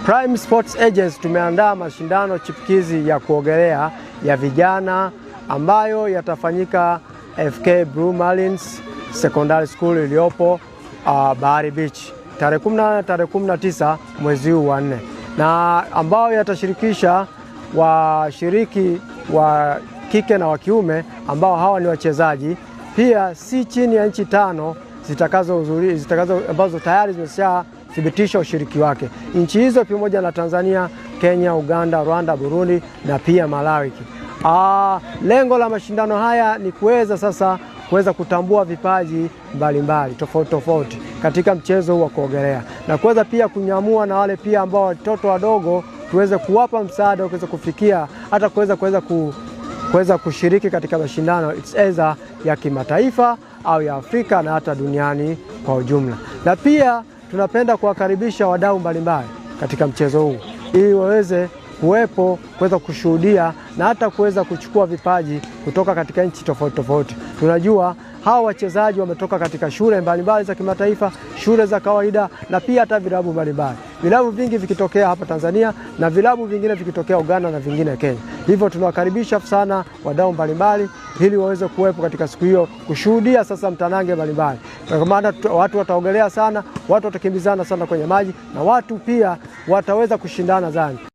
Prime Sports Agency tumeandaa mashindano chipukizi ya kuogelea ya vijana ambayo yatafanyika FK Blue Marlins Secondary School iliyopo Bahari Beach tarehe 18 tarehe 19 mwezi huu wa 4, na ambayo yatashirikisha washiriki wa kike na wa kiume ambao hawa ni wachezaji pia si chini ya nchi 5 ambazo tayari zimeshathibitisha ushiriki wake. Nchi hizo pamoja na Tanzania, Kenya, Uganda, Rwanda, Burundi na pia Malawi. Lengo la mashindano haya ni kuweza kutambua vipaji mbalimbali tofauti katika mchezo huu wa kuogelea, na kuweza pia kunyamua na wale pia ambao watoto wadogo tuweze kuwapa msaada kuweza kufikia hata kuweza kushiriki katika mashindano either ya kimataifa au ya Afrika na hata duniani kwa ujumla. Na pia tunapenda kuwakaribisha wadau mbalimbali katika mchezo huu ili waweze kuwepo kuweza kushuhudia na hata kuweza kuchukua vipaji kutoka katika nchi tofauti. Tunajua hawa wachezaji wametoka katika shule mbalimbali za kimataifa, shule za kawaida na pia hata vilabu mbalimbali. Vilabu vingi vikitokea hapa Tanzania na vilabu vingine vikitokea Uganda na vingine Kenya. Hivyo tunawakaribisha sana wadau mbalimbali ili waweze kuwepo katika siku hiyo kushuhudia sasa mtanange mbalimbali. Kwa maana watu wataogelea sana, watu watakimbizana sana kwenye maji na watu pia wataweza kushindana zaidi.